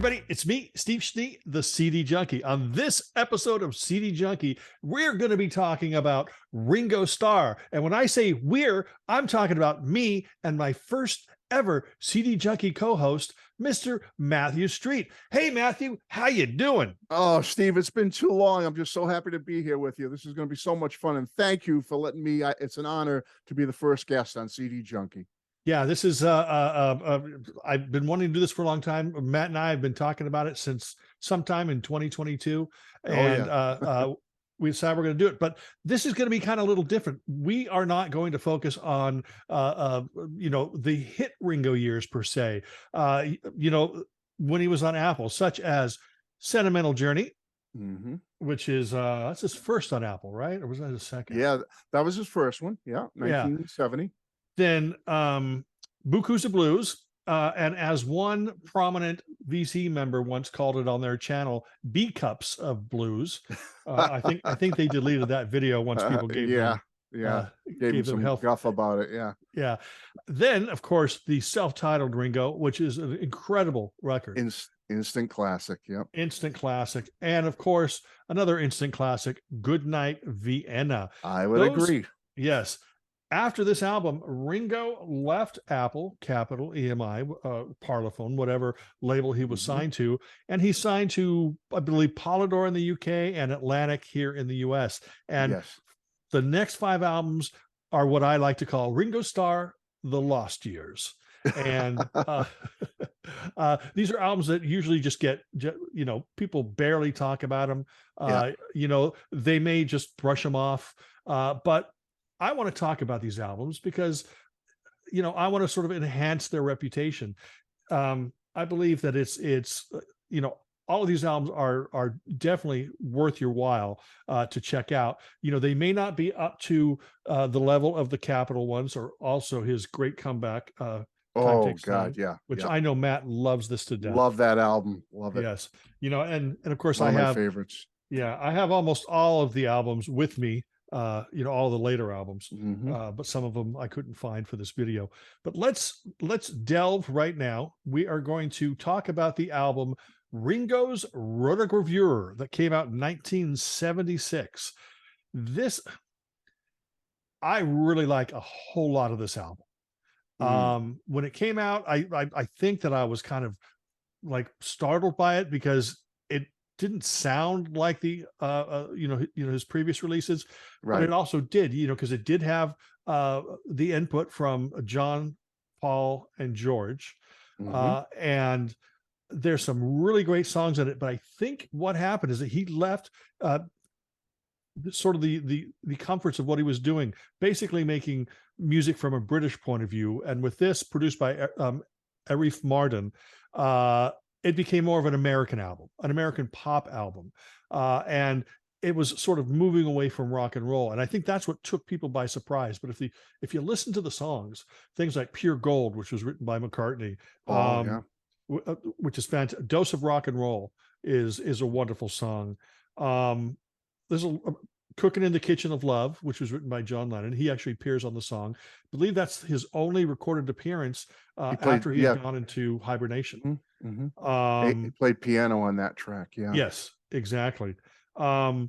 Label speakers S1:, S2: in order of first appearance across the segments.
S1: everybody, it's me, Steve Schnee, the CD Junkie. On this episode of CD Junkie, we're going to be talking about Ringo Starr. And when I say we're, I'm talking about me and my first ever CD Junkie co-host, Mr. Matthew Street. Hey, Matthew, how you doing?
S2: Oh, Steve, it's been too long. I'm just so happy to be here with you. This is going to be so much fun. And thank you for letting me. It's an honor to be the first guest on CD Junkie.
S1: Yeah, this is, I've been wanting to do this for a long time. Matt and I have been talking about it since sometime in 2022. And we decided we're going to do it. But this is going to be kind of a little different. We are not going to focus on, the hit Ringo years per se, when he was on Apple, such as Sentimental Journey, which is, that's his first on Apple, right? Or was that his second?
S2: Yeah, that was his first one. Yeah, 1970.
S1: Then Buku's of Blues, and as one prominent VC member once called it on their channel, B cups of blues. I think they deleted that video once people gave them
S2: gave them some guff about it.
S1: Yeah. Then of course the self-titled Ringo, which is an incredible record.
S2: Instant classic. Yep.
S1: Instant classic. And of course another instant classic, Goodnight Vienna.
S2: I would agree.
S1: Yes. After this album, Ringo left Apple, Capital, EMI, Parlophone, whatever label he was signed to, and he signed to, I believe, Polydor in the UK and Atlantic here in the US. And the next 5 albums are what I like to call Ringo Starr, The Lost Years. And these are albums that usually just get, people barely talk about them. They may just brush them off, but I want to talk about these albums because, I want to sort of enhance their reputation. I believe that it's all of these albums are definitely worth your while to check out. They may not be up to the level of the Capitol ones or also his great comeback.
S2: Oh God,
S1: which I know Matt loves this to death.
S2: Love that album. Love it.
S1: Yes, and of course
S2: One
S1: I
S2: of my
S1: have
S2: favorites.
S1: Yeah, I have almost all of the albums with me. All the later albums, but some of them I couldn't find for this video. But let's delve right now. We are going to talk about the album Ringo's Rotogravure that came out in 1976. I really like a whole lot of this album. When it came out, I think that I was kind of like startled by it because it didn't sound like the his previous releases, but it also did, because it did have the input from John, Paul, and George, and there's some really great songs in it. But I think what happened is that he left sort of the comforts of what he was doing, basically making music from a British point of view, and with this produced by Arif Mardin, it became more of an American album, an American pop album. And it was sort of moving away from rock and roll. And I think that's what took people by surprise. But if you listen to the songs, things like Pure Gold, which was written by McCartney, which is fantastic. Dose of Rock and Roll is a wonderful song. There's a Cooking in the Kitchen of Love, which was written by John Lennon. He actually appears on the song. I believe that's his only recorded appearance after he had gone into hibernation.
S2: He played piano on that track.
S1: Yes, exactly. I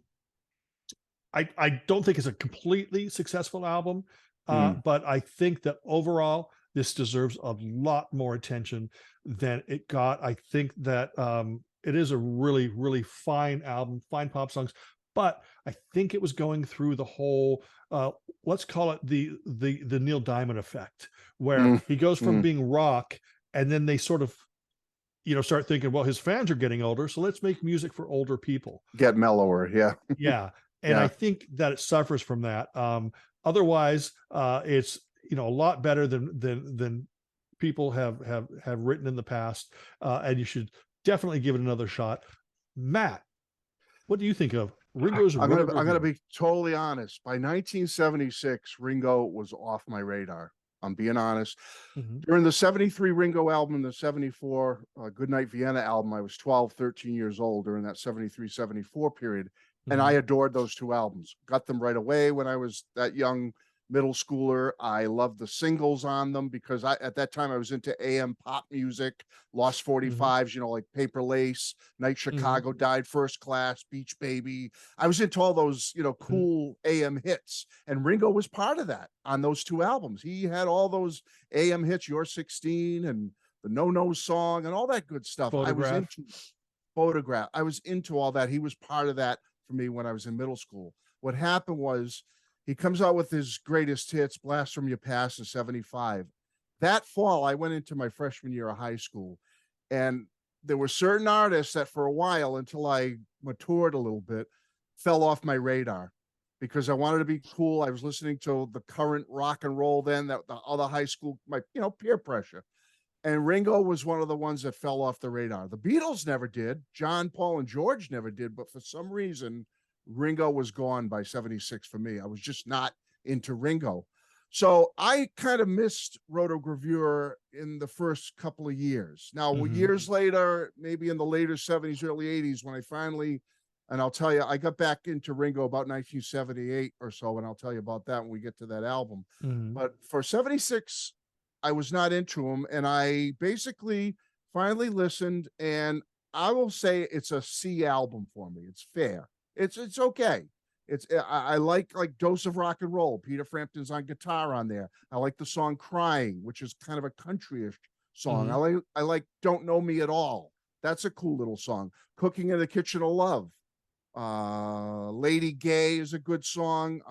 S1: don't think it's a completely successful album, but I think that overall this deserves a lot more attention than it got. I think that it is a really, really fine album, fine pop songs. But I think it was going through the whole, let's call it the Neil Diamond effect, where he goes from being rock, and then they sort of, start thinking, well, his fans are getting older, so let's make music for older people.
S2: Get mellower,
S1: And I think that it suffers from that. Otherwise, it's a lot better than people have written in the past, and you should definitely give it another shot. Matt, what do you think of Ringo's?
S2: I'm gonna be totally honest. By 1976, Ringo was off my radar. I'm being honest. During the 73 Ringo album and the 74 Goodnight Vienna album, I was 12, 13 years old during that 73, 74 period. And I adored those two albums. Got them right away when I was that young middle schooler. I loved the singles on them because at that time I was into AM pop music, Lost
S1: Mhm.
S2: 45s, like Paper Lace, Night
S1: Mhm.
S2: Chicago Died, First Class, Beach Baby. I was into all those,
S1: Mhm.
S2: cool AM hits. And Ringo was part of that on those two albums. He had all those AM hits, You're 16 and the No No song and all that good stuff. I was
S1: Photograph.
S2: into Photograph. I was into all that. He was part of that for me when I was in middle school. What happened was he comes out with his greatest hits, Blast from Your Past in 75. That fall, I went into my freshman year of high school, and there were certain artists that for a while, until I matured a little bit, fell off my radar because I wanted to be cool. I was listening to the current rock and roll then, that the other high school, my peer pressure. And Ringo was one of the ones that fell off the radar. The Beatles never did. John, Paul, and George never did. But for some reason, Ringo was gone by 76 for me. I was just not into Ringo. So I kind of missed rotogravure in the first couple of years. Now,
S1: Mhm.
S2: years later, maybe in the later 70s, early 80s, when I finally, and I'll tell you, I got back into Ringo about 1978 or so, and I'll tell you about that when we get to that album.
S1: Mhm.
S2: But for 76, I was not into him, and I basically finally listened, and I will say it's a C album for me. It's fair. It's okay. I like Dose of Rock and Roll. Peter Frampton's on guitar on there. I like the song Crying, which is kind of a countryish song.
S1: Mhm.
S2: I like Don't Know Me at All. That's a cool little song. Cooking in the Kitchen of Love. Lady Gay is a good song.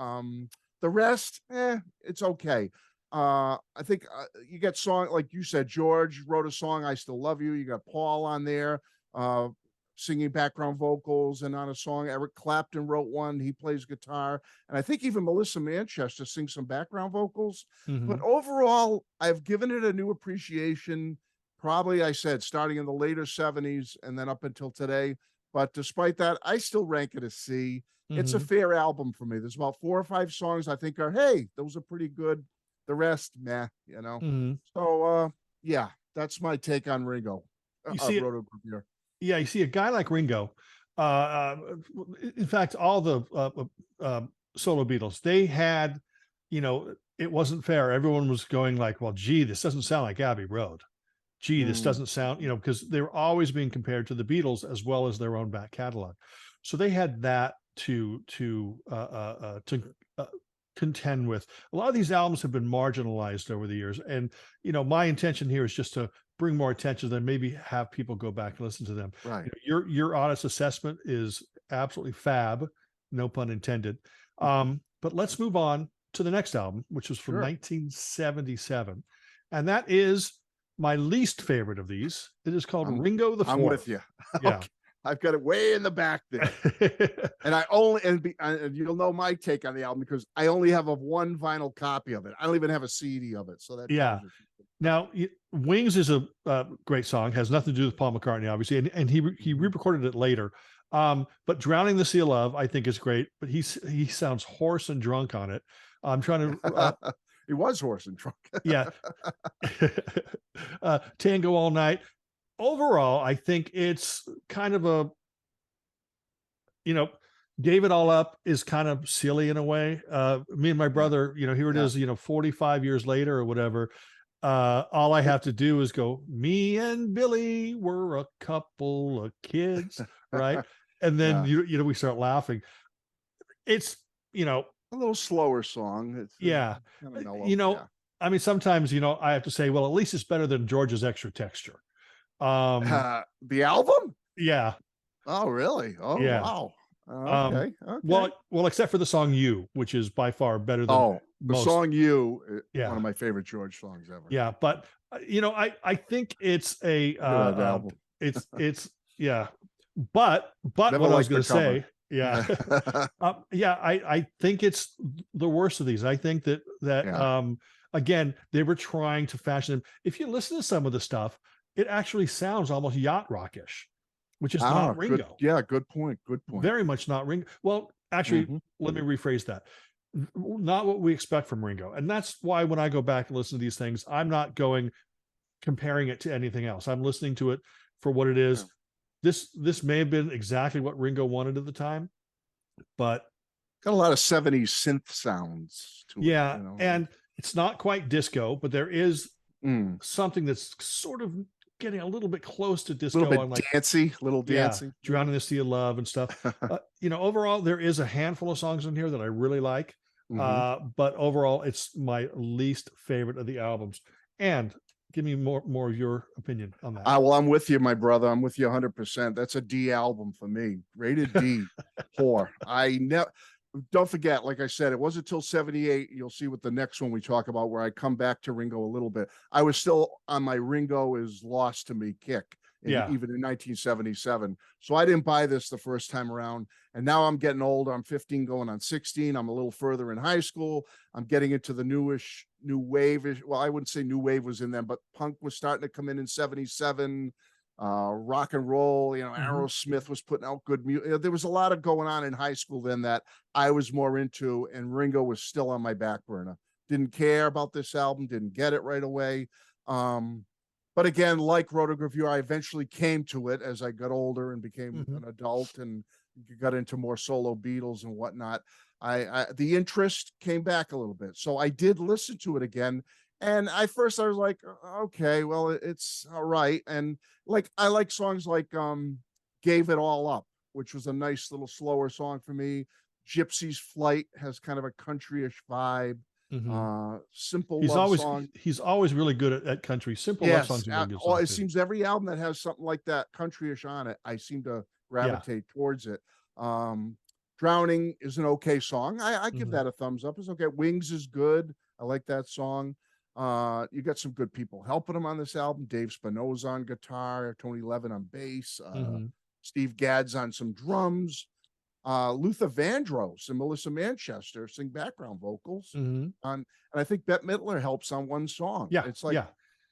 S2: The rest, it's okay. I think you get song like you said, George wrote a song, I Still Love You. You got Paul on there, uh, singing background vocals, and on a song, Eric Clapton wrote one. He plays guitar, and I think even Melissa Manchester sings some background vocals. But
S1: Mhm.
S2: overall, I've given it a new appreciation. Probably, I said, starting in the later 70s and then up until today. But despite that, I still rank it a C. It's a
S1: Mhm.
S2: fair album for me. There's about 4 or 5 songs I think are, hey, those are pretty good. The rest, meh.
S1: Mhm.
S2: So, yeah, that's my take on Ringo,
S1: You see it.
S2: Roto Group.
S1: Yeah, you see a guy like Ringo. Uh, uh, in fact, all the solo Beatles, they had, it wasn't fair. Everyone was going like, "Well, gee, this doesn't sound like Abbey Road. Gee, this
S2: Mm,
S1: doesn't sound," because they were always being compared to the Beatles as well as their own back catalog. So they had that to contend with. A lot of these albums have been marginalized over the years, and my intention here is just to bring more attention to them, maybe have people go back and listen to them.
S2: right.
S1: Your honest assessment is absolutely fab, no pun intended. But let's move on to the next album, which was from
S2: Sure.
S1: 1977, and that is my least favorite of these. It is called
S2: I'm
S1: Ringo the
S2: I'm with
S1: Fourth.
S2: you.
S1: Yeah.
S2: Okay. I've got it way in the back there. And you'll know my take on the album because I only have a one vinyl copy of it. I don't even have a CD of it. So that
S1: Yeah.
S2: tells you.
S1: Now, Wings is a great song. Has nothing to do with Paul McCartney, obviously, and he
S2: Mhm.
S1: re-recorded it later. But Drowning the Sea of Love, I think is great. But he sounds hoarse and drunk on it. I'm trying to,
S2: He was horse and trunk.
S1: yeah, Tango All Night. Overall, I think it's kind of a, you know, Gave It All Up is kind of silly in a way. Me and my
S2: Yeah.
S1: brother, here it
S2: Yeah.
S1: is, 45 years later or whatever. All I have to do is go, me and Billy were a couple of kids, right? And then
S2: Yeah.
S1: we start laughing. It's, you know,
S2: A little slower song. It's
S1: yeah.
S2: kind
S1: Uh,
S2: of mellow.
S1: You know,
S2: Yeah.
S1: I mean, sometimes, I have to say, well, at least it's better than George's Extra Texture. Um,
S2: The album?
S1: yeah,
S2: Oh, really? Oh,
S1: yeah.
S2: wow.
S1: Um,
S2: Okay. Okay.
S1: well, except for the song "You," which is by far better than
S2: Oh, the
S1: most.
S2: song "You," one
S1: Yeah,
S2: of my favorite George songs ever.
S1: yeah. But I think it's a
S2: Look at that album.
S1: it's yeah. But
S2: Never
S1: what I was
S2: liked
S1: going
S2: the
S1: to say,
S2: cover.
S1: yeah, yeah. I think it's the worst of these. I think that
S2: Yeah.
S1: again they were trying to fashion them. If you listen to some of the stuff, it actually sounds almost yacht rockish, which is
S2: Ah,
S1: not
S2: good.
S1: Ringo.
S2: Yeah, good point. Good point.
S1: Very much not Ringo. Well, actually,
S2: Mhm.
S1: let me rephrase that. Not what we expect from Ringo. And that's why when I go back and listen to these things, I'm not going comparing it to anything else. I'm listening to it for what it
S2: Yeah.
S1: is. This may have been exactly what Ringo wanted at the time, but
S2: Got a lot of 70s synth sounds to it,
S1: Yeah,
S2: you know.
S1: and it's not quite disco, but there is
S2: Mm.
S1: something that's sort of getting a little bit close to
S2: Little
S1: disco
S2: bit
S1: on like,
S2: dancey, little
S1: yeah,
S2: dancey.
S1: Drowning the Sea of Love and stuff. You know, overall, there is a handful of songs in here that I really like.
S2: Mhm.
S1: But overall, it's my least favorite of the albums. And give me more of your opinion on that.
S2: Well, I'm with you, my brother. I'm with you 100%. That's a D album for me. Rated D. Poor. I never. Don't forget, like I said, it wasn't until 78. You'll see with the next one we talk about where I come back to Ringo a little bit. I was still on my Ringo is lost to me kick,
S1: Yeah.
S2: even in 1977. So I didn't buy this the first time around. And now I'm getting older. I'm 15 going on 16. I'm a little further in high school. I'm getting into the new wave. Well, I wouldn't say new wave was in them, but punk was starting to come in 77. Rock and roll, you know, Aerosmith was putting out good music. There was a lot of going on in high school then that I was more into, and Ringo was still on my back burner. Didn't care about this album, didn't get it right away. But again, like Rotogravure, I eventually came to it as I got older and became an adult and got into more solo Beatles and whatnot. The interest came back a little bit. So I did listen to it again. And I was like, okay, well, it's all right. And like, I like songs like Gave It All Up, which was a nice little slower song for me. Gypsy's Flight has kind of a countryish vibe. Simple Love Song.
S1: He's always really good at country. Simple Love
S2: Yes,
S1: Songs are really good songs
S2: it
S1: too.
S2: seems every album that has something like that countryish on it, I seem to gravitate towards it. Drowning is an okay song. I give that a thumbs up. It's okay. Wings is good. I like that song. You got some good people helping him on this album. Dave Spinoza on guitar, Tony Levin on bass, Steve Gadd's on some drums. Luther Vandross and Melissa Manchester sing background vocals and I think Bette Midler helps on one song.
S1: Yeah,
S2: it's like, you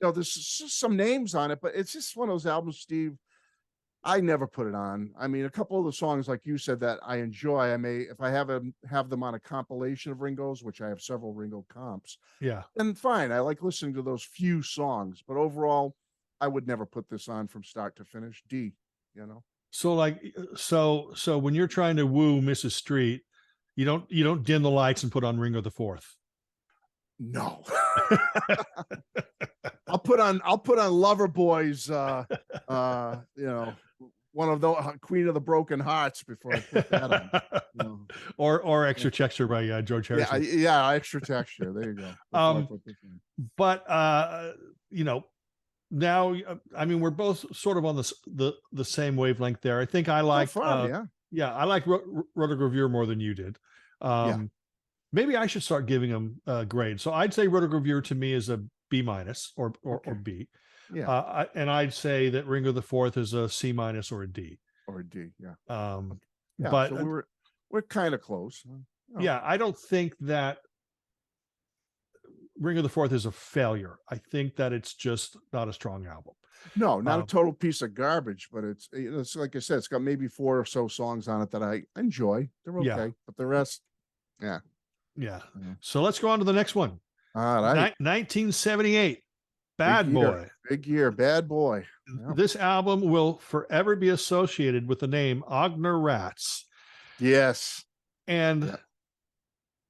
S2: know, there's just some names on it, but it's just one of those albums, Steve. I never put it on. I mean, a couple of the songs, like you said, that I enjoy, I may, if I have them on a compilation of Ringo's, which I have several Ringo comps.
S1: Yeah.
S2: Then fine. I like listening to those few songs, but overall, I would never put this on from start to finish. D, you know.
S1: So like, so when you're trying to woo Mrs. Street, you don't dim the lights and put on Ringo the Fourth.
S2: No. I'll put on Lover Boys, you know, one of the Queen of the Broken Hearts before I put that on. You know.
S1: or Extra Texture by George Harrison.
S2: Yeah, Extra Texture. There you go.
S1: But you know, now I mean we're both sort of on the same wavelength there. I think I like I like Rotogravure more than you did. Maybe I should start giving them a grade. So I'd say Rotogravure to me is a B- or B. Yeah. And I'd say that Ringo the Fourth is a C- or a D.
S2: Or a D, yeah.
S1: But
S2: so we're kind of close.
S1: Yeah, I don't think that Ringo the Fourth is a failure. I think that it's just not a strong album.
S2: No, not a total piece of garbage, but it's like I said, it's got maybe 4 or so songs on it that I enjoy. They're okay, but the rest, yeah.
S1: So let's go on to the next one.
S2: All right.
S1: 1978, Bad Boy.
S2: Big year, Bad Boy.
S1: Yep. This album will forever be associated with the name Ogner Rats.
S2: Yes.
S1: And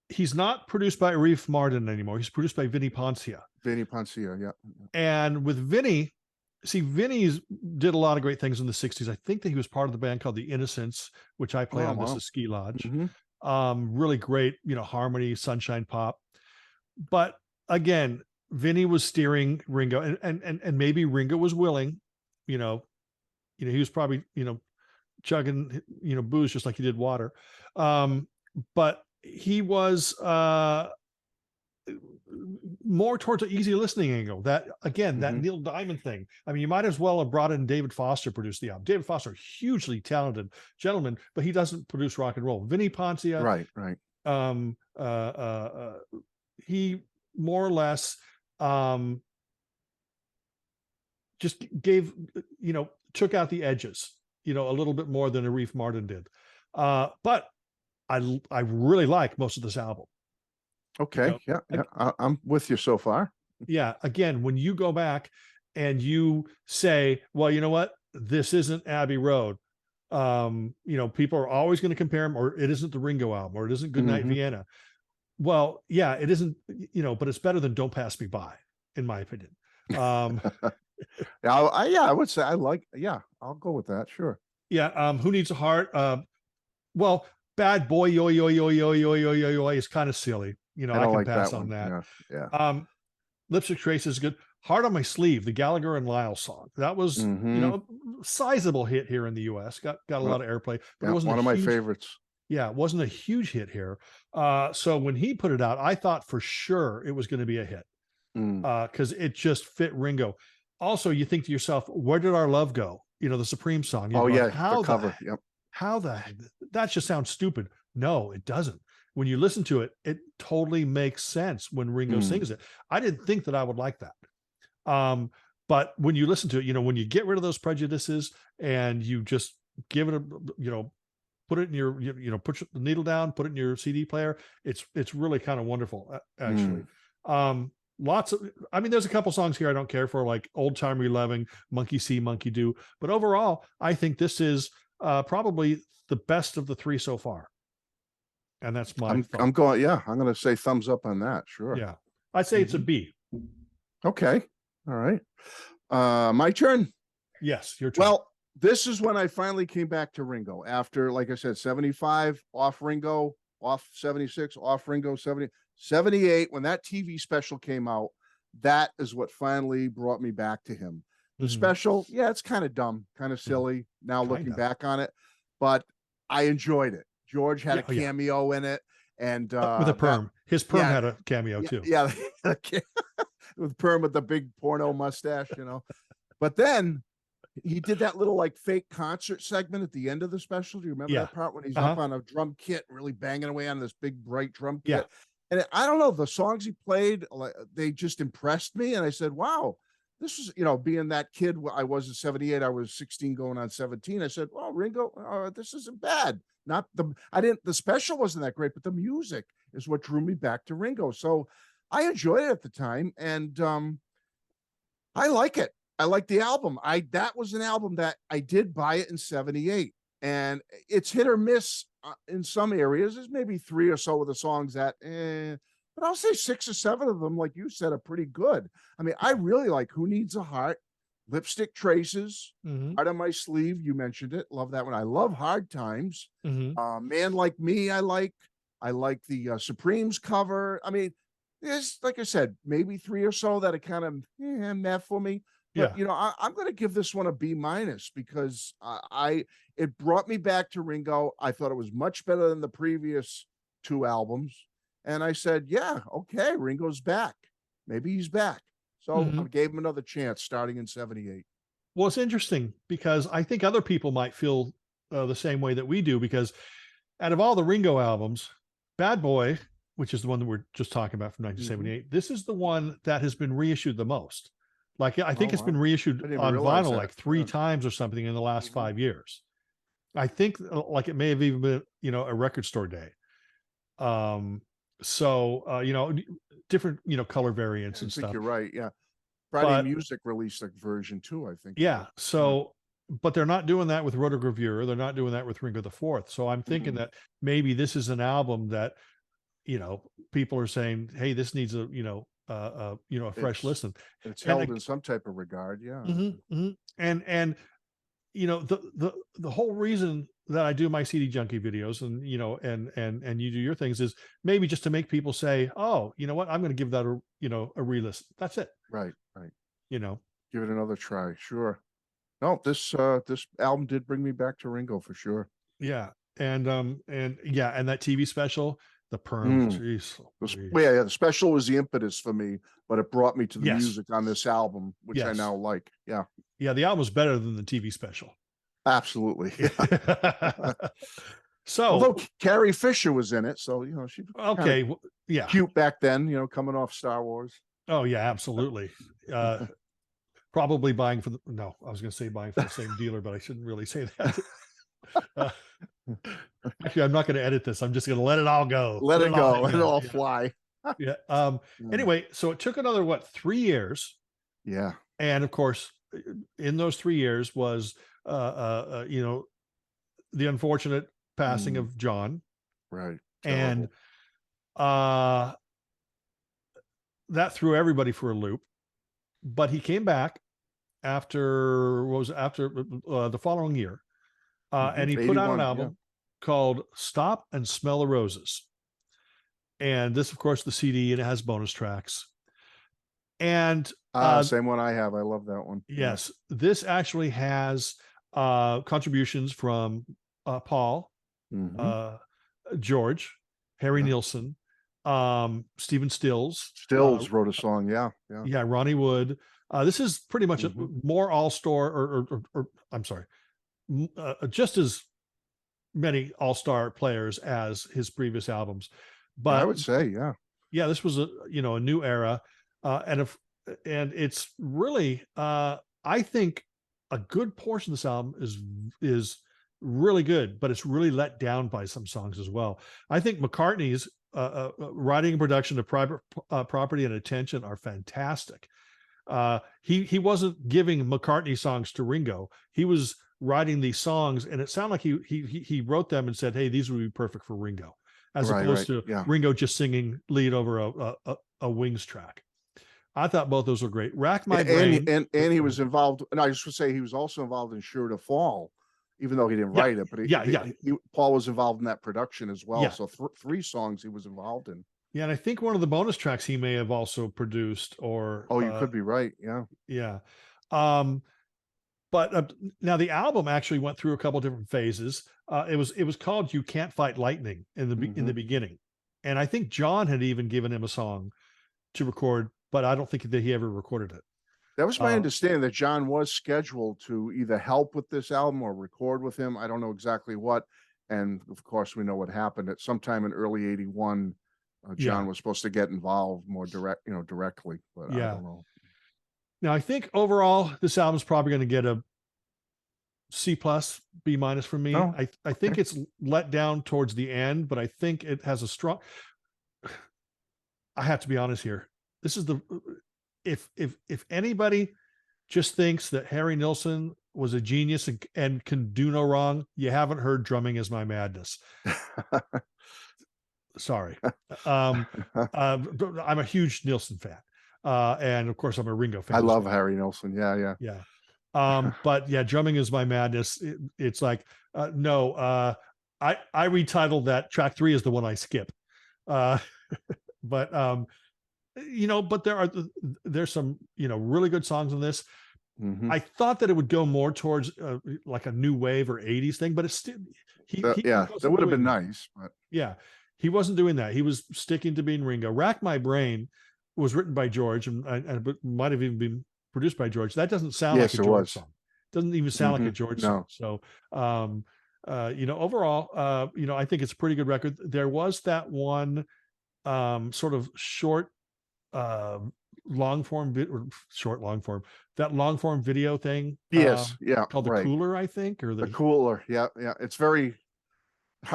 S1: he's not produced by Arif Mardin anymore. He's produced by Vinnie Poncia.
S2: Yeah.
S1: And with Vinnie, Vinnie did a lot of great things in the 60s. I think that he was part of the band called The Innocents, which I play on this Ski Lodge. Really great, you know, harmony, sunshine pop. But again, Vinnie was steering Ringo, and maybe Ringo was willing, you know, he was probably, you know, chugging, you know, booze just like he did water. But he was more towards an easy listening angle. That again, that Neil Diamond thing. I mean, you might as well have brought in David Foster produce the album. David Foster, hugely talented gentleman, but he doesn't produce rock and roll. Vinnie Poncia,
S2: right.
S1: He more or less just gave, you know, took out the edges, you know, a little bit more than Arif Mardin did. But I really like most of this album.
S2: Okay. You know, I'm with you so far.
S1: Yeah. Again, when you go back and you say, well, you know what, this isn't Abbey Road. You know, people are always going to compare him, or it isn't the Ringo album, or it isn't Goodnight
S2: Mhm.
S1: Vienna. Well, yeah, it isn't, you know, but it's better than Don't Pass Me By, in my opinion. Um,
S2: Yeah, yeah, I would say I like, yeah, I'll go with that. Sure.
S1: yeah, Who Needs a Heart? Well, Bad Boy Yo Yo Yo Yo Yo Yo Yo Yo is kind of silly. You know,
S2: I
S1: I
S2: don't
S1: can
S2: like
S1: pass
S2: that
S1: on
S2: one.
S1: that.
S2: Yeah. Yeah.
S1: Lipstick Trace is good. Heart on My Sleeve, the Gallagher and Lyle song. That was, you
S2: Hmm.
S1: know, a sizable hit here in the US. Got a lot of airplay, but it
S2: Yeah.
S1: wasn't a
S2: One of my
S1: huge,
S2: favorites.
S1: yeah, it wasn't a huge hit here. So when he put it out, I thought for sure it was going to be a hit,
S2: Mm.
S1: because it just fit Ringo. Also, you think to yourself, where did our love go? You know, the Supreme song. You're
S2: Oh
S1: going,
S2: yeah, the cover. Yep.
S1: how the, that just sounds stupid. No, it doesn't. When you listen to it, it totally makes sense when Ringo
S2: Mm.
S1: sings it. I didn't think that I would like that. But when you listen to it, you know, when you get rid of those prejudices and you just give it a, you know, put it in your, you know, put the needle down, put it in your CD player. It's really kind of wonderful, actually.
S2: Mm.
S1: Lots of, I mean, there's a couple songs here I don't care for, like Old Time Reliving, Monkey See, Monkey Do. But overall, I think this is probably the best of the three so far. And that's my
S2: I'm
S1: thought.
S2: going, yeah, I'm gonna say thumbs up on that. Sure.
S1: Yeah. I'd say it's a
S2: Mhm.
S1: B.
S2: Okay. All right. My turn.
S1: Yes, your turn.
S2: Well, this is when I finally came back to Ringo after, like I said, 75 off Ringo, off 76, off Ringo, 70, 78. When that TV special came out, that is what finally brought me back to him. The
S1: Mhm.
S2: special, yeah, it's kind of dumb, kind of
S1: Yeah,
S2: silly now
S1: kind
S2: looking
S1: of.
S2: back on it, but I enjoyed it. George had
S1: Yeah.
S2: a
S1: Oh, yeah.
S2: cameo in it, and
S1: With a
S2: that,
S1: perm. His perm
S2: yeah,
S1: had a cameo
S2: yeah,
S1: too.
S2: yeah, with Perm with the big porno mustache, you know. But then he did that little like fake concert segment at the end of the special. Do you remember
S1: Yeah.
S2: that part when he's up
S1: Uh-huh.
S2: on a drum kit, really banging away on this big bright drum
S1: Yeah.
S2: kit? And I don't know, the songs he played, like they just impressed me. And I said, wow, this is, you know, being that kid I was in 78, I was 16 going on 17. I said, well, Ringo, this isn't bad. Not the, I didn't, the special wasn't that great, but the music is what drew me back to Ringo. So I enjoyed it at the time. And I like it. I like the album. That was an album that I did buy it in 78. And it's hit or miss in some areas. There's maybe three or so of the songs that but I'll say six or seven of them, like you said, are pretty good. I mean, I really like Who Needs a Heart, Lipstick Traces,
S1: Hmm.
S2: Heart on My Sleeve. You mentioned it. Love that one. I love Hard Times.
S1: Hmm.
S2: Man Like Me, I like. I like the Supremes cover. I mean, there's, like I said, maybe three or so that are kind of meh for me. But
S1: Yeah.
S2: you know, I'm going to give this one a B minus because it brought me back to Ringo. I thought it was much better than the previous two albums, and I said, yeah, okay, Ringo's back. Maybe he's back. So I
S1: Hmm.
S2: gave him another chance starting in 78.
S1: Well, it's interesting because I think other people might feel the same way that we do, because out of all the Ringo albums, Bad Boy, which is the one that we're just talking about from
S2: Mm-hmm.
S1: 1978, this is the one that has been reissued the most. Like, I
S2: Oh
S1: think it's been
S2: wow,
S1: reissued
S2: I didn't even
S1: on
S2: realize
S1: vinyl
S2: that.
S1: like three
S2: Yeah.
S1: times or something in the last
S2: Mhm.
S1: 5 years. I think like it may have even been, you know, a record store day. Um, you know, different, you know, color variants
S2: I
S1: and
S2: think
S1: stuff.
S2: you're right. Yeah, Friday
S1: But
S2: Music released a version too, I think, of
S1: yeah,
S2: it. Yeah.
S1: so but they're not doing that with Rotogravure. They're not doing that with Ringo the Fourth. So I'm thinking
S2: Mm.
S1: that maybe this is an album that, you know, people are saying, hey, this needs a, you know, a fresh
S2: It's
S1: listen.
S2: it's
S1: And
S2: held in some type of regard. Yeah.
S1: mhm, mhm. And you know, the whole reason that I do my CD Junkie videos, and you know, and you do your things, is maybe just to make people say, oh, you know what, I'm going to give that a, you know, a re-listen. That's it.
S2: Right. Right.
S1: You know.
S2: Give it another try. Sure. No, this album did bring me back to Ringo for sure.
S1: Yeah. And yeah, and that TV special, the perm,
S2: Mm.
S1: jeez,
S2: Well,
S1: Louise.
S2: yeah, the special was the impetus for me, but it brought me to the
S1: Yes.
S2: music on this album, which I
S1: Yes.
S2: now like. Yeah,
S1: Yeah, the album was better than the TV special.
S2: absolutely. Yeah.
S1: So,
S2: Although Carrie Fisher was in it, so you know she was kind of
S1: okay, yeah.
S2: cute back then. You know, coming off Star Wars.
S1: Oh, yeah, absolutely. Uh, Probably buying for the, no, I was going to say buying from the same dealer, but I shouldn't really say that. Uh, Actually, I'm not going to edit this. I'm just going to let it all go.
S2: Let
S1: Let
S2: it
S1: it all
S2: go.
S1: hang
S2: Let it
S1: out.
S2: all
S1: Yeah.
S2: fly.
S1: Yeah.
S2: Yeah.
S1: Anyway, so it took another, what, 3 years.
S2: Yeah.
S1: And of course, in those 3 years was, you know, the unfortunate passing of John,
S2: Right.
S1: and
S2: Terrible.
S1: that threw everybody for a loop. But he came back after the following year, and he put out an
S2: 81. Yeah.
S1: album called "Stop and Smell the Roses." And this, of course, the CD, and it has bonus tracks. And
S2: Same one I have. I love that one.
S1: yes, this actually has contributions from Paul, George, Harry Nilsson, Stephen Stills.
S2: Stills wrote a song. Yeah. Yeah.
S1: Yeah, Ronnie Wood. This is pretty much a more all-star, or I'm sorry, just as many all-star players as his previous albums. But
S2: I would say,
S1: yeah, this was a new era, and it's really I think a good portion of this album is really good, but it's really let down by some songs as well. I think McCartney's writing and production of Private Property and Attention are fantastic. He wasn't giving McCartney songs to Ringo. He was writing these songs, and it sounded like he wrote them and said, "Hey, these would be perfect for Ringo," as opposed to Ringo just singing lead over a Wings track. I thought both those were great. Rack My Brain,
S2: and he was involved. And I just would say he was also involved in Sure to Fall, even though he didn't write it. But Paul was involved in that production as well. So 3 songs he was involved in.
S1: Yeah, and I think one of the bonus tracks he may have also produced, or
S2: you could be right.
S1: Yeah. But now the album actually went through a couple different phases. It was called "You Can't Fight Lightning" in the beginning, and I think John had even given him a song to record, but I don't think that he ever recorded it.
S2: That was my understanding, that John was scheduled to either help with this album or record with him. I don't know exactly what, and of course we know what happened. At sometime in early '81. John was supposed to get involved more directly, but I don't know.
S1: Now, I think overall this album is probably going to get a C+, B- from me. I think it's let down towards the end, but I think it has a strong. I have to be honest here. This is if anybody just thinks that Harry Nilsson was a genius and can do no wrong, you haven't heard "Drumming Is My Madness." Sorry. I'm a huge Nilsson fan. And of course I'm a Ringo fan.
S2: I love Harry Nilsson. Yeah.
S1: But yeah, "Drumming Is My Madness." It's like, no, I retitled that. Track 3 is the one I skip. But but there's some, really good songs on this. I thought that it would go more towards like a new wave or 80s thing, but it's still,
S2: that would have been nice, but
S1: yeah. He wasn't doing that. He was sticking to being Ringo. "Rack My Brain" was written by George and might have even been produced by George. That doesn't sound like a George song. Doesn't even sound like a George song. So, overall, I think it's a pretty good record. There was that one sort of short, long form video thing. Called The Cooler, I think, or
S2: The Cooler. Yeah. It's very.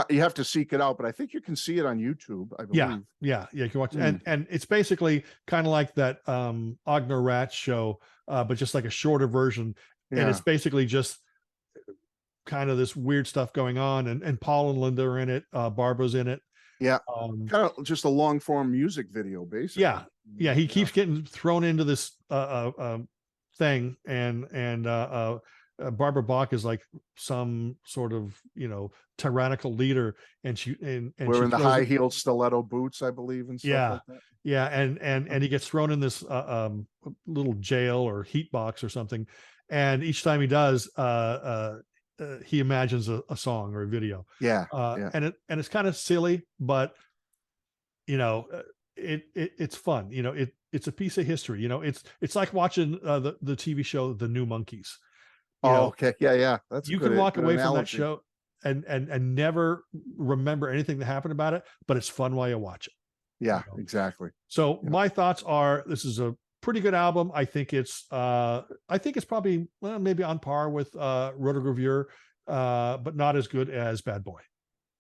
S2: You have to seek it out, but I think you can see it on YouTube, I believe.
S1: Yeah, you can watch it. And it's basically kind of like that Ogner Rat show, but just like a shorter version. And it's basically just kind of this weird stuff going on, and Paul and Linda are in it, Barbara's in it.
S2: Yeah. Kind of just a long form music video, basically.
S1: Yeah, he keeps getting thrown into this thing, and Barbara Bach is like some sort of tyrannical leader, and
S2: wearing the high-heeled stiletto boots, I believe, and stuff like that.
S1: And he gets thrown in this little jail or heat box or something, and each time he does, he imagines a song or a video. And it's kind of silly, but it's fun. It's a piece of history. It's like watching the TV show The New Monkeys.
S2: Okay. Yeah. That's
S1: you can walk away from that show and never remember anything that happened about it, but it's fun while you watch it.
S2: Yeah, exactly.
S1: So my thoughts are, this is a pretty good album. I think it's probably maybe on par with Rotogravure, but not as good as Bad Boy.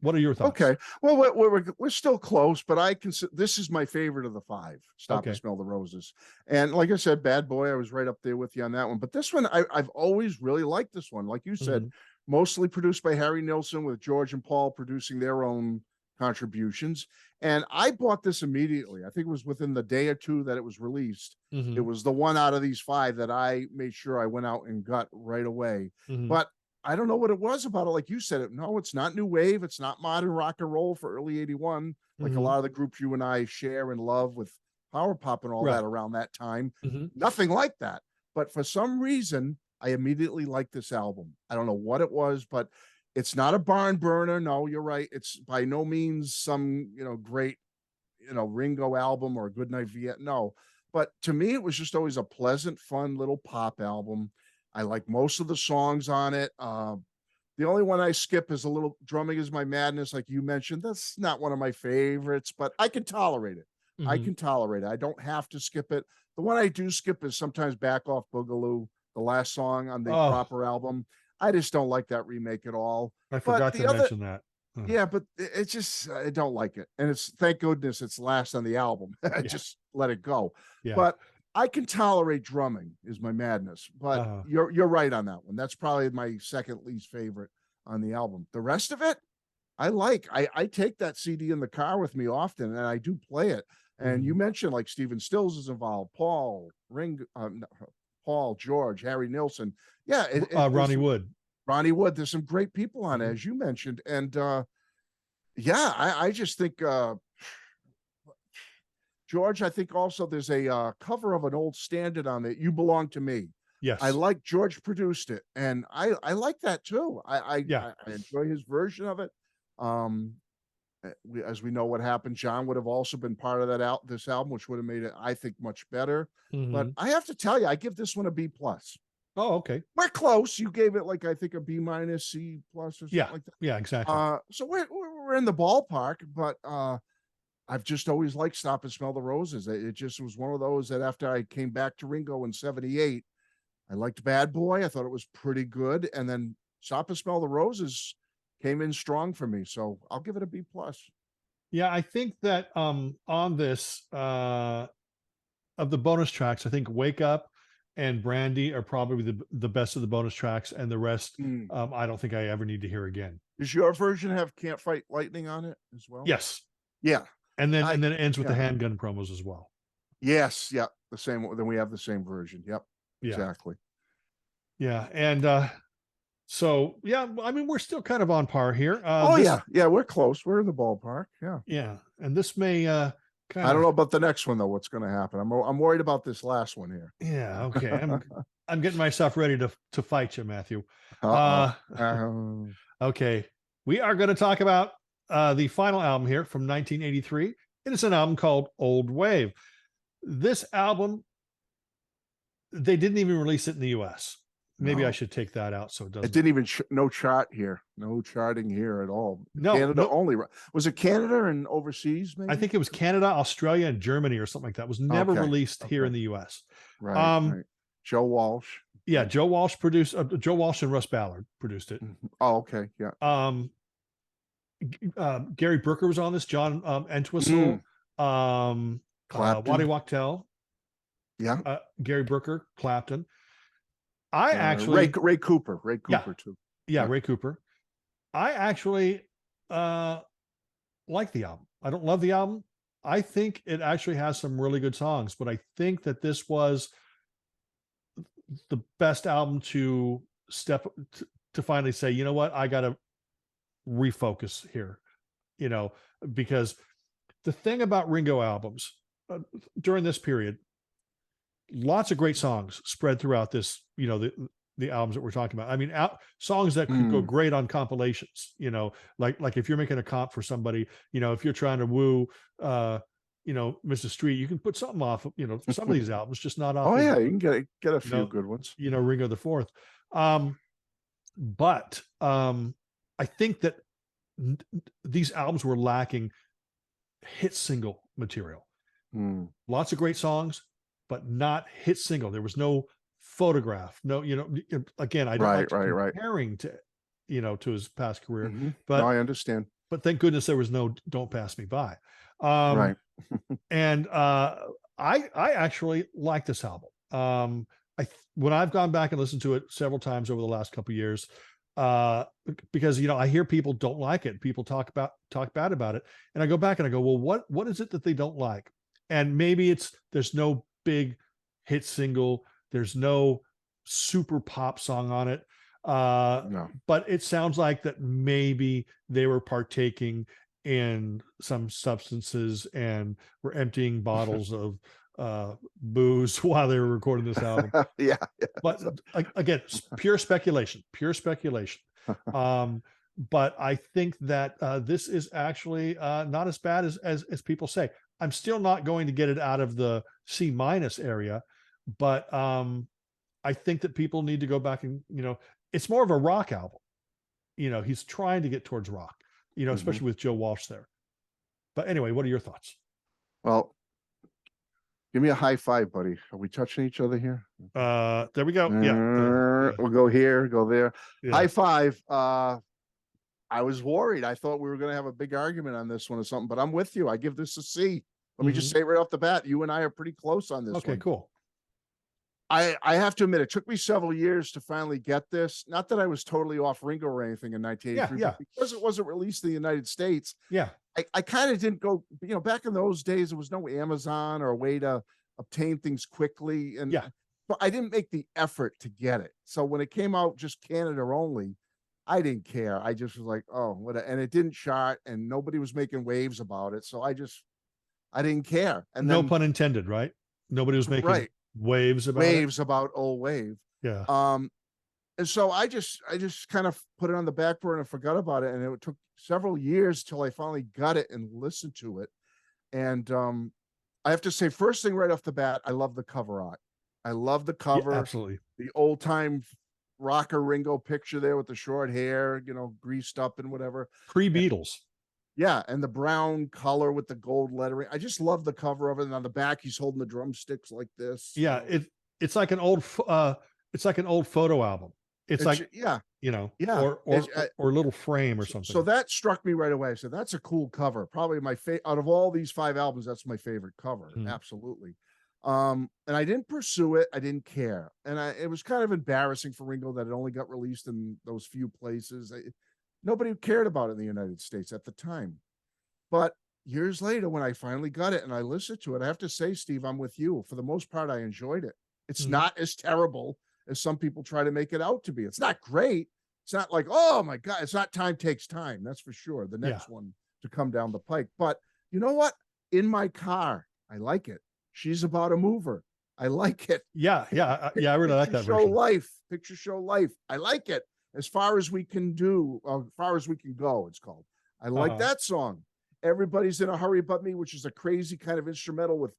S1: What are your thoughts?
S2: Okay. Well, we're still close, but I consider this is my favorite of the 5. Stop and Smell the Roses. And like I said, Bad Boy, I was right up there with you on that one. But this one, I've always really liked this one. Like you said, mostly produced by Harry Nilsson, with George and Paul producing their own contributions. And I bought this immediately. I think it was within the day or two that it was released. It was the one out of these five that I made sure I went out and got right away. But I don't know what it was about it. Like you said, no, it's not new wave. It's not modern rock and roll for early 81, like a lot of the groups you and I share and love with power pop and all that around that time. Nothing like that. But for some reason, I immediately liked this album. I don't know what it was, but it's not a barn burner. No, you're right. It's by no means some, great, Ringo album or Goodnight Viet. No, but to me, it was just always a pleasant, fun little pop album. I like most of the songs on it. The only one I skip is a little Drumming Is My Madness, like you mentioned. That's not one of my favorites, but I can tolerate it. I can tolerate it. I don't have to skip it. The one I do skip is sometimes Back Off Boogaloo, the last song on the proper album. I just don't like that remake at all.
S1: I forgot to mention that.
S2: Yeah, but it's just, I don't like it. And it's, thank goodness it's last on the album. I just let it go. But I can tolerate Drumming Is My Madness. But you're right on that one. That's probably my second least favorite on the album. The rest of it, I like. I take that CD in the car with me often, and I do play it. And you mentioned like Stephen Stills is involved, Paul, George, Harry Nilsson. Yeah.
S1: Ronnie Wood.
S2: There's some great people on it, as you mentioned. And I just think George, I think also there's a cover of an old standard on it, You Belong to Me.
S1: Yes.
S2: I like George produced it, and I like that too. I enjoy his version of it. As we know what happened, John would have also been part of that this album, which would have made it, I think, much better. But I have to tell you, I give this one a B+.
S1: Oh, okay.
S2: We're close. You gave it like, I think, a B-, C+ or something like that.
S1: Yeah, exactly.
S2: So we're in the ballpark, but I've just always liked Stop and Smell the Roses. It just was one of those that after I came back to Ringo in 78, I liked Bad Boy. I thought it was pretty good. And then Stop and Smell the Roses came in strong for me. So I'll give it a B+.
S1: Yeah, I think that on this of the bonus tracks, I think Wake Up and Brandy are probably the best of the bonus tracks, and the rest I don't think I ever need to hear again.
S2: Does your version have Can't Fight Lightning on it as well?
S1: Yes.
S2: Yeah.
S1: And then it ends with the handgun promos as well.
S2: Yes, yeah. The same, then we have the same version. Yep.
S1: Yeah.
S2: Exactly.
S1: Yeah. And so yeah, I mean, we're still kind of on par here.
S2: Yeah, we're close. We're in the ballpark. Yeah.
S1: Yeah. And this may
S2: I don't know about the next one though. What's going to happen? I'm worried about this last one here.
S1: Yeah. Okay. I'm getting myself ready to fight you, Matthew. Okay. We are going to talk about the final album here from 1983. It is an album called Old Wave. This album, they didn't even release it in the US. Maybe I should take that out so it doesn't.
S2: It didn't even no chart here. No charting here at all.
S1: No,
S2: Canada only. Was it Canada and overseas? Maybe
S1: I think it was Canada, Australia, and Germany or something like that. It was never released here in the US.
S2: Right. Joe Walsh.
S1: Yeah, Joe Walsh produced. Joe Walsh and Russ Ballard produced it.
S2: Oh, okay. Yeah.
S1: Gary Brooker was on this. John Entwistle. Waddy Wachtel.
S2: Yeah.
S1: Gary Brooker, Clapton. I actually
S2: Ray Cooper too.
S1: Yeah, Ray Cooper. I actually like the album. I don't love the album. I think it actually has some really good songs, but I think that this was the best album to finally say, you know what, I got to refocus here, because the thing about Ringo albums during this period, lots of great songs spread throughout this, the albums that we're talking about. I mean, songs that could go great on compilations, like if you're making a comp for somebody, if you're trying to woo, Mrs. Street, you can put something off, some of these albums, just not off.
S2: Oh yeah, you can get a few good ones.
S1: Ringo the Fourth. But I think that these albums were lacking hit single material. Lots of great songs, but not hit single. There was no Photograph. No, again, I don't like comparing to, to his past career, but
S2: no, I understand.
S1: But thank goodness there was no Don't Pass Me By. And I actually like this album. When I've gone back and listened to it several times over the last couple of years, because I hear people don't like it. People talk bad about it, and I go back and I go, well, what is it that they don't like? And maybe there's no big hit single, there's no super pop song on it,
S2: No.
S1: but it sounds like that maybe they were partaking in some substances and were emptying bottles of booze while they were recording this album.
S2: Yeah.
S1: But again, pure speculation, pure speculation. But I think that this is actually not as bad as people say. I'm still not going to get it out of the C- area, but I think that people need to go back and, it's more of a rock album. He's trying to get towards rock, especially with Joe Walsh there. But anyway, what are your thoughts?
S2: Well, give me a high five, buddy. Are we touching each other here?
S1: There we go. Yeah.
S2: We'll go here, go there.
S1: Yeah.
S2: High five. I was worried. I thought we were going to have a big argument on this one or something, but I'm with you. I give this a C. Let me just say right off the bat, you and I are pretty close on this one.
S1: Okay, cool.
S2: I have to admit, it took me several years to finally get this. Not that I was totally off Ringo or anything in 1983,
S1: Yeah.
S2: but because it wasn't released in the United States.
S1: Yeah.
S2: I kind of didn't go, back in those days, there was no Amazon or a way to obtain things quickly. And but I didn't make the effort to get it. So when it came out just Canada only, I didn't care. I just was like, oh, what? And it didn't chart and nobody was making waves about it. So I didn't care. And
S1: no
S2: then,
S1: pun intended, right? Nobody was making waves about
S2: old wave.
S1: Yeah.
S2: And so I just kind of put it on the back burner and forgot about it. And it took several years till I finally got it and listened to it. And I have to say, first thing right off the bat, I love the cover art. I love the cover.
S1: Yeah, absolutely.
S2: The old time rocker Ringo picture there with the short hair, greased up and whatever.
S1: Pre-Beatles.
S2: Yeah, and the brown color with the gold lettering. I just love the cover of it. And on the back, he's holding the drumsticks like this.
S1: Yeah, it's like an old photo album. It's like or little frame or something.
S2: So that struck me right away. So that's a cool cover. Probably my favorite out of all these 5 albums. That's my favorite cover. Absolutely. And I didn't pursue it. I didn't care. And it was kind of embarrassing for Ringo that it only got released in those few places. Nobody cared about it in the United States at the time. But years later, when I finally got it and I listened to it, I have to say, Steve, I'm with you. For the most part, I enjoyed it. It's not as terrible as some people try to make it out to be. It's not great. It's not like, oh my God, it's not Time Takes Time. That's for sure. The next one to come down the pike. But you know what? In My Car, I like it. She's About a Mover. I like it.
S1: Yeah. I really like that version.
S2: Picture Show Life. I like it. As far as we can do, as far as we can go, it's called. I like that song. Everybody's in a Hurry But Me, which is a crazy kind of instrumental with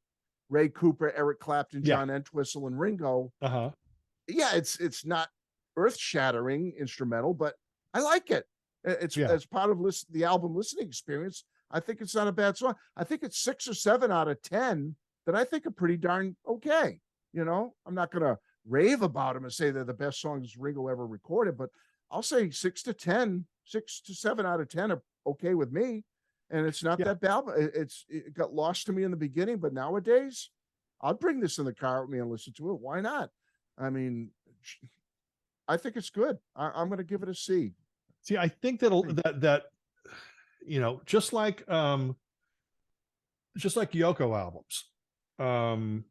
S2: Ray Cooper, Eric Clapton, John Entwistle, and Ringo. Yeah, it's not earth-shattering instrumental, but I like it. It's as part of the album listening experience. I think it's not a bad song. I think it's 6 or 7 out of 10 that I think are pretty darn okay. I'm not going to rave about them and say they're the best songs Ringo ever recorded, but I'll say 6 to 7 out of 10 are okay with me. And it's not that bad. It got lost to me in the beginning, but nowadays I'll bring this in the car with me and listen to it. Why not? I mean, I think it's good. I'm going to give it a C.
S1: See, I think that just like Yoko albums, I'm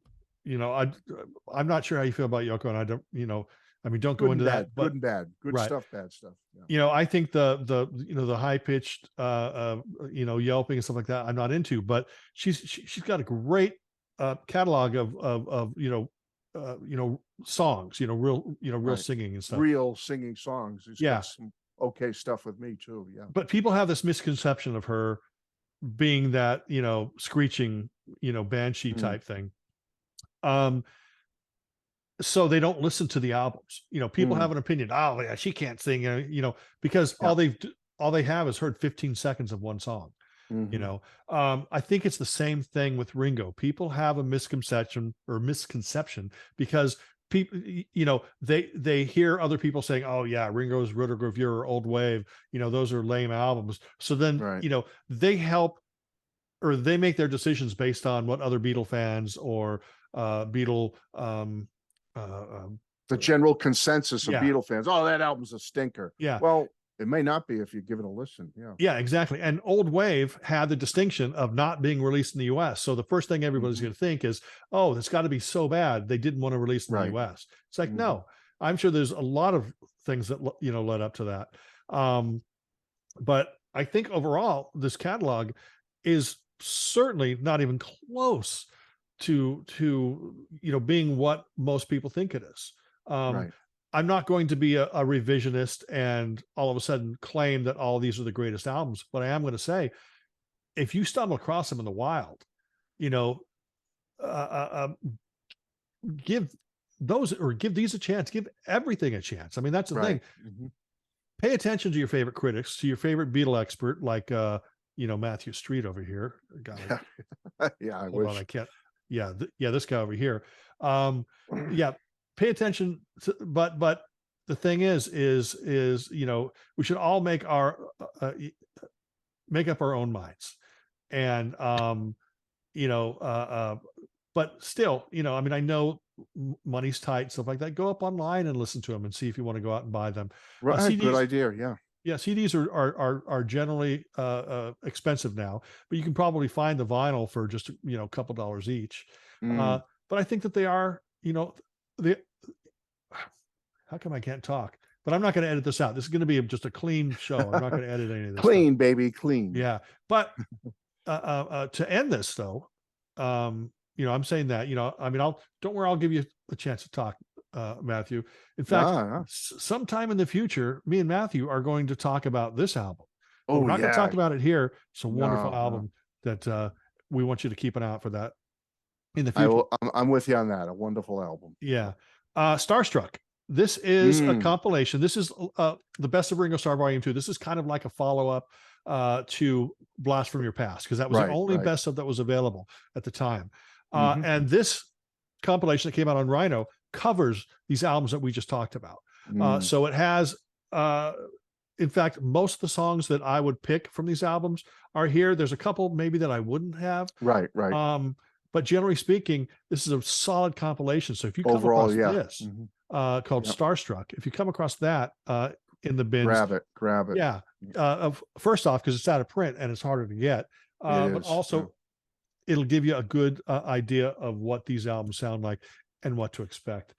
S1: not sure how you feel about Yoko, and I don't, don't go into that.
S2: But good and bad, good stuff, bad stuff.
S1: I think the high pitched, yelping and stuff like that, I'm not into. But she's got a great catalog of songs, real singing and stuff.
S2: Real singing songs. It's got some okay stuff with me too. Yeah.
S1: But people have this misconception of her being that, screeching, banshee type thing. So they don't listen to the albums. People have an opinion. Oh yeah, she can't sing, because all they have is heard 15 seconds of one song. I think it's the same thing with Ringo. People have a misconception because people, they hear other people saying, oh yeah, Ringo's Rotogravure, Old Wave, those are lame albums. So then, they help, or they make their decisions based on what other Beatle fans or Beatle
S2: The general consensus of
S1: Yeah.
S2: Beatle fans, oh, that album's a stinker.
S1: Yeah.
S2: Well, it may not be if you give it a listen. Yeah.
S1: Yeah, exactly. And Old Wave had the distinction of not being released in the US. So the first thing everybody's going to think is, oh, it's got to be so bad they didn't want to release in the US. It's like, no, I'm sure there's a lot of things that, led up to that. But I think overall, this catalog is certainly not even close to being what most people think it is. I'm not going to be a revisionist and all of a sudden claim that all these are the greatest albums, but I am going to say, if you stumble across them in the wild, give these a chance, give everything a chance. I mean, that's the thing. Pay attention to your favorite critics, to your favorite Beatle expert, like Matthew Street over here.
S2: I wish.
S1: I can't. Yeah, this guy over here. Pay attention to, but the thing is we should all make up our own minds, and but still, I mean, I know money's tight, stuff like that. Go up online and listen to them and see if you want to go out and buy them.
S2: Right,
S1: CDs,
S2: good idea. Yeah,
S1: CDs are generally expensive now, but you can probably find the vinyl for just a couple dollars each. But I think that they are, how come I can't talk? But I'm not going to edit this out. This is going to be just a clean show. I'm not going to edit any of this.
S2: Clean,
S1: stuff.
S2: Baby, clean.
S1: Yeah. But to end this though, I'm saying that, I mean, don't worry, I'll give you a chance to talk, Matthew. In fact, sometime in the future, me and Matthew are going to talk about this album. But we're not going to talk about it here. It's a wonderful album that we want you to keep an eye out for that in the future.
S2: I'm with you on that. A wonderful album.
S1: Yeah. Starstruck. This is a compilation. This is the Best of Ringo Starr Volume 2. This is kind of like a follow-up to Blast from Your Past, because that was the only best of that was available at the time. And this compilation that came out on Rhino covers these albums that we just talked about. So it has, in fact, most of the songs that I would pick from these albums are here. There's a couple maybe that I wouldn't have.
S2: Right.
S1: But generally speaking, this is a solid compilation. So if you come across this called Starstruck, if you come across that in the bins,
S2: grab it.
S1: Yeah. First off, because it's out of print and it's harder to get, but also it'll give you a good idea of what these albums sound like and what to expect.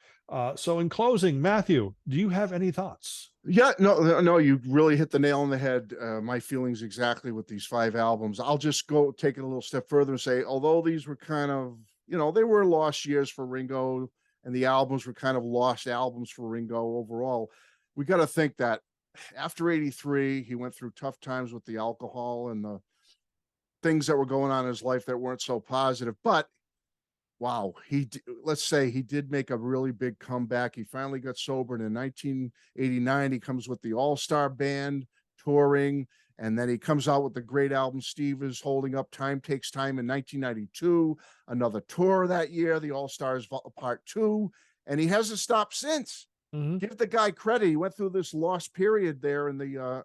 S1: So in closing, Matthew, do you have any thoughts?
S2: Yeah, no, you really hit the nail on the head. My feelings exactly with these 5 albums. I'll just go take it a little step further and say, although these were kind of, they were lost years for Ringo, and the albums were kind of lost albums for Ringo overall, we got to think that after 83, he went through tough times with the alcohol and the things that were going on in his life that weren't so positive. But wow, let's say he did make a really big comeback. He finally got sober, and in 1989 he comes with the All-Star Band touring, and then he comes out with the great album Steve is Holding Up, Time Takes Time, in 1992, another tour that year, the All-Stars Part 2, and he hasn't stopped since. Give the guy credit. He went through this lost period there in the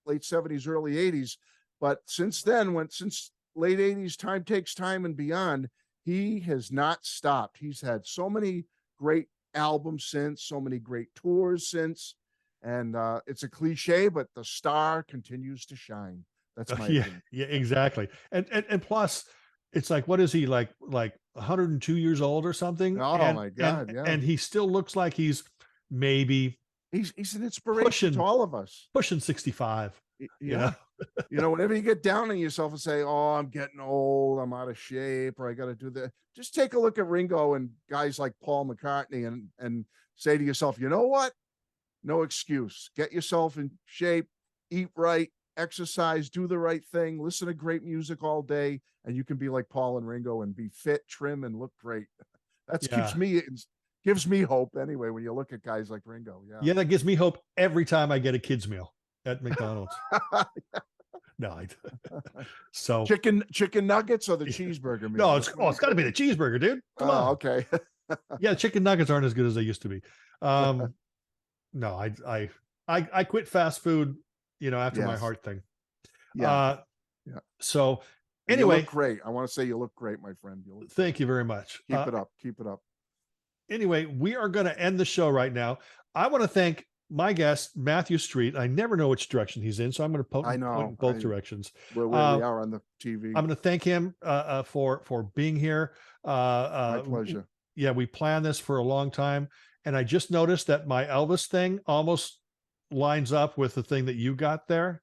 S2: late 70s, early 80s, but since then, since late 80s, Time Takes Time and beyond, he has not stopped. He's had so many great albums since, so many great tours since, and it's a cliche, but the star continues to shine. That's my opinion.
S1: Yeah, exactly. And plus, it's like, what is he, like 102 years old or something?
S2: Oh my God!
S1: And he still looks like he's maybe
S2: he's an inspiration to all of us.
S1: Pushing 65.
S2: Yeah. Whenever you get down on yourself and say, oh, I'm getting old, I'm out of shape, or I got to do that, just take a look at Ringo and guys like Paul McCartney and say to yourself, you know what? No excuse. Get yourself in shape, eat right, exercise, do the right thing, listen to great music all day, and you can be like Paul and Ringo and be fit, trim, and look great. That gives me hope anyway when you look at guys like Ringo.
S1: Yeah, that gives me hope every time I get a kid's meal at McDonald's. No, so
S2: chicken nuggets or the cheeseburger meal?
S1: No, it's got to be the cheeseburger, dude. Come on.
S2: Okay.
S1: Yeah, chicken nuggets aren't as good as they used to be. No, I quit fast food, after my heart thing.
S2: Yeah.
S1: So anyway,
S2: you look great. I want to say you look great, my friend.
S1: Thank you very much.
S2: Keep it up. Keep it up.
S1: anyway, we are going to end the show right now. I want to thank my guest, Matthew Street. I never know which direction he's in, so I'm going to point in both directions.
S2: Where we are on the TV.
S1: I'm going to thank him for being here.
S2: My pleasure.
S1: Yeah, we planned this for a long time, and I just noticed that my Elvis thing almost lines up with the thing that you got there.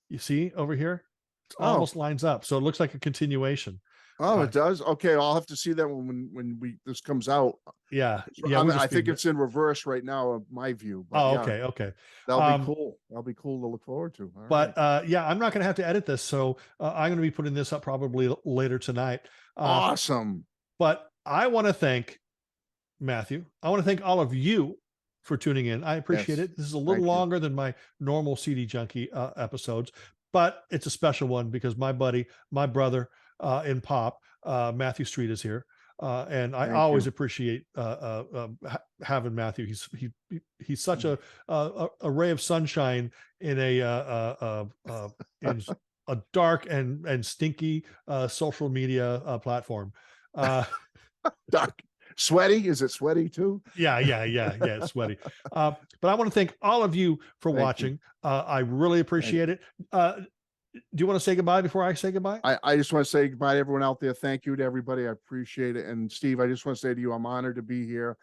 S1: You see over here, it almost lines up, so it looks like a continuation.
S2: Oh, it does. Okay, I'll have to see that when this comes out.
S1: Yeah,
S2: I think it's in reverse right now of my view.
S1: But okay.
S2: That'll be cool. That'll be cool to look forward to.
S1: Yeah, I'm not going to have to edit this, so I'm going to be putting this up probably later tonight.
S2: Awesome.
S1: But I want to thank Matthew. I want to thank all of you for tuning in. I appreciate it. This is a little longer than my normal CD Junkie episodes, but it's a special one because my buddy, my brother in pop, Matthew Street is here. And I always appreciate having Matthew. He's such a ray of sunshine in a dark and stinky social media platform.
S2: Dark. Sweaty? Is it sweaty too?
S1: Yeah, it's sweaty. But I want to thank all of you for watching. I really appreciate it. Do you want to say goodbye before I say goodbye?
S2: I just want to say goodbye to everyone out there. Thank you to everybody. I appreciate it. And Steve, I just want to say to you, I'm honored to be here.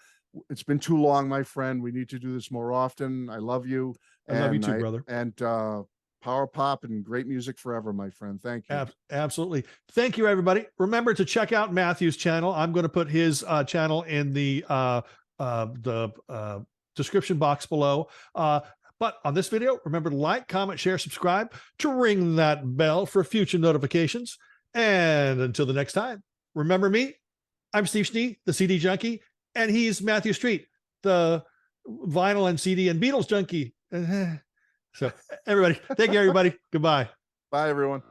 S2: It's been too long, my friend. We need to do this more often. I love you.
S1: I love you too, brother.
S2: And power pop and great music forever, my friend. Thank you.
S1: Absolutely. Thank you, everybody. Remember to check out Matthew's channel. I'm going to put his channel in the description box below. But on this video, remember to like, comment, share, subscribe, to ring that bell for future notifications. And until the next time, remember me, I'm Steve Schnee, the CD Junkie, and he's Matthew Street, the vinyl and CD and Beatles junkie. So everybody, thank you, everybody. Goodbye.
S2: Bye, everyone.